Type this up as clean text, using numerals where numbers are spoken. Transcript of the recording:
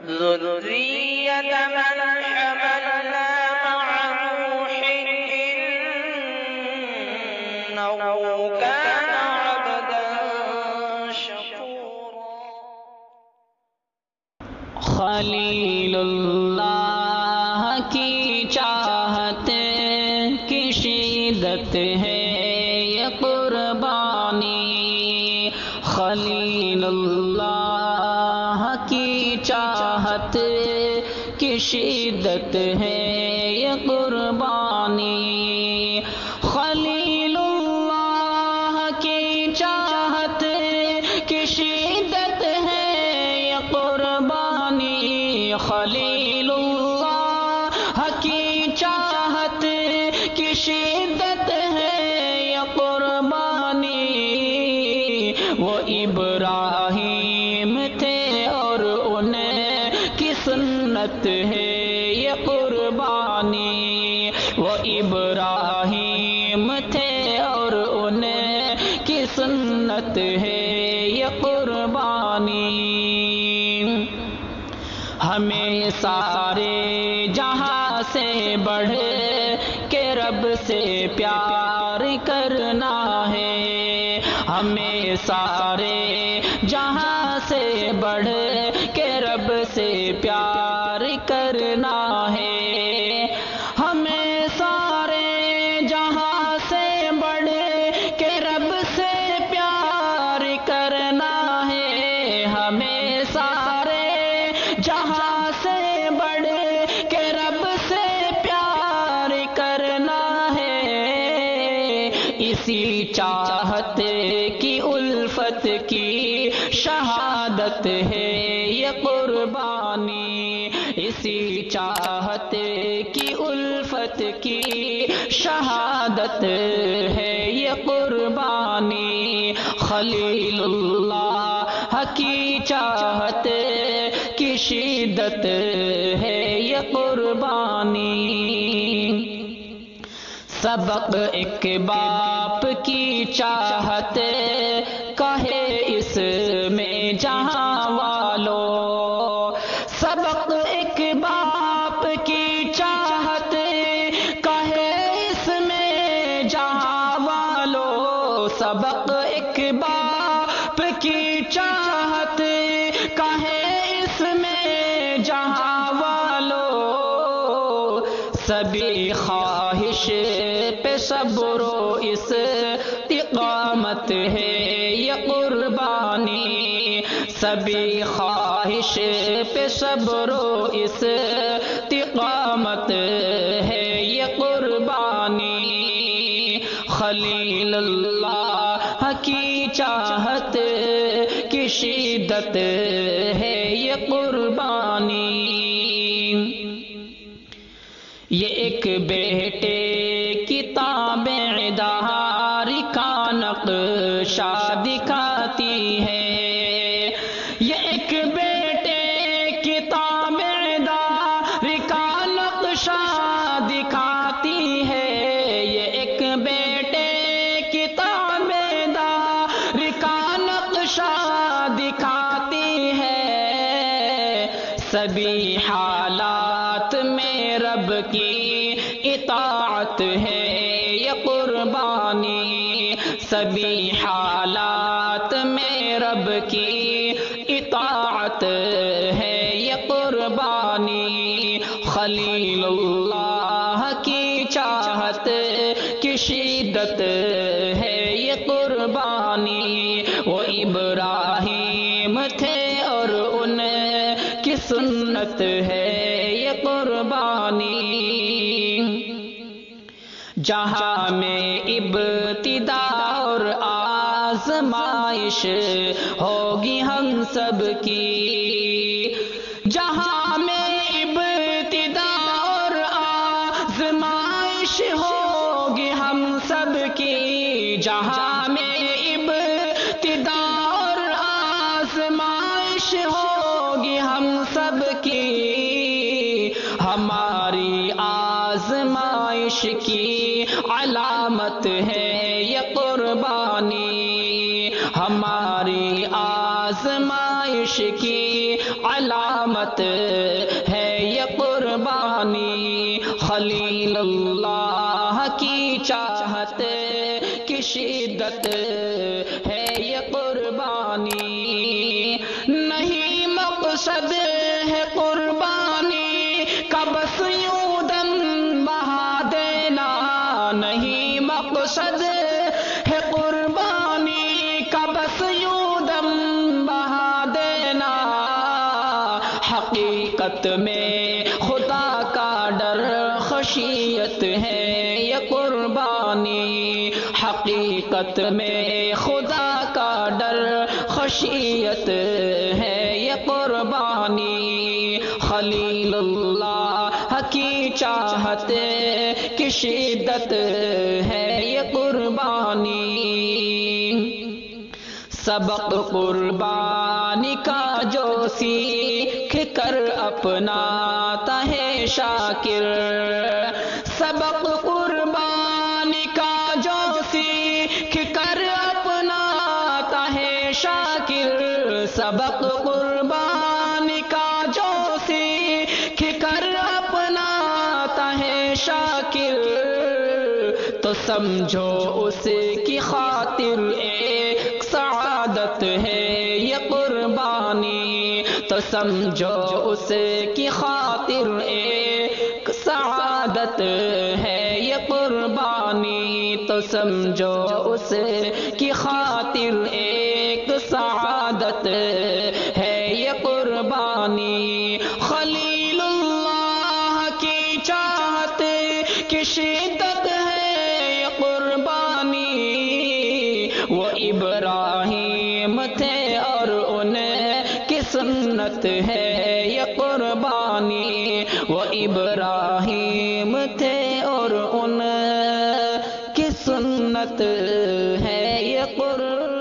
ذرية من حملنا مع نوح إنه كان عبدا شكورا. خلیل اللہ کی چاہت کی شدت ہے یہ قربانی، خلیل اللہ کی چاہت کی شدت ہے یہ قربانی، خلیل اللہ کی چاہت کی شدت ہے یہ قربانی، خلیل اللہ کی چاہت کی شدت ہے یہ قربانی، وہ ابراہیم تھے اور انہیں کی سنت ہے یہ قربانی، وہ ابراہیم تھے اور انہیں کی سنت ہے یہ قربانی، ہمیں سارے جہاں سے بڑھ کے رب سے پیار کرنا ہے، ہمیں سارے جہاں سے بڑھ کے رب سے پیار کرنا ہے، ہمیں سارے جہاں سے بڑھ کے رب سے پیار کرنا ہے، ہمیں سارے جہاں سے بڑھ کے رب سے پیار کرنا ہے، اسی چاہت کی الفت کی شہادت ہے یہ قربانی، اسی چاہت کی الفت کی شہادت ہے یہ قربانی، خلیل اللہ کی چاہت کی شدت ہے یہ قربانی، سبق ایک باپ کی چاہت کہے اس میں جہاں والوں، سبق ایک باپ کی چاہت کہے اس میں جہاں والوں، سبق ایک باپ کی چاہت کہے اس میں جہاں والوں، سبھی خواہش پہ صبر و استقامت ہے یہ قربانی، سبھی خواہش پہ صبر و استقامت ہے یہ قربانی، خلیل اللہ کی چاہت کی شدت ہے یہ قربانی، یہ ایک بیٹے کی تابعداری کا نقشہ دکھاتی ہے، یہ ایک بیٹے کی تابعداری کا نقشہ دکھاتی ہے، یہ ایک بیٹے کی تابعداری کا نقشہ دکھاتی ہے، سبھی حالات میں رب کی اطاعت ہے یہ قربانی، سبھی حالات میں رب کی اطاعت ہے یہ قربانی، خلیل اللہ کی چاہت کی شدت ہے یہ قربانی، وہ ابراہیم تھے اور ان کی سنت ہے یہ قربانی، جہاں میں ابتدا اور آزمائش ہوگی ہم سب کی، جہاں میں ابتدا اور آزمائش ہوگی ہم سب کی، جہاں میں ابتدا اور آزمائش ہوگی ہم سب کی، ہماری آزمائش کی علامت ہے یہ قربانی، ہماری آزمائش کی علامت علامت ہے یہ قربانی، خلیل اللہ کی چاہت کی شدت ہے یہ قربانی، نہیں مقصد ہے قربانی کا بس یوں دم بہا دینا، نہیں مقصد ہے قربانی کا بس یوں دم بہا دینا، حقیقت میں خدا کا ڈر خشیت ہے یہ قربانی، حقیقت میں خدا کا ڈر خشیت ہے یہ قربانی، خلیل اللہ کی چاہت کی شدت ہے یہ قربانی، سبق قربانی کا جو سیکھ کر اپناتا ہے شاکر، سبق قربانی کا جو سیکھ کر اپناتا ہے شاکر، سبق قربانی کا جو سیکھ کر اپناتا ہے شاکر، تو سمجھو اس کی خاطر ایک سعادت ہے یہ قربانی، تو سمجھو اس کی خاطر ایک سعادت ہے یہ قربانی، تو سمجھو اس کی خاطر ایک سعادت ہے یہ قربانی، خلیل اللہ کی چاہت کی شدت ہے یہ قربانی، وہ ابراہیم تھے اور ان کی سنت ہے یہ قربانی، وہ ابراہیم تھے اور ان کی سنت ہے یہ قربانی۔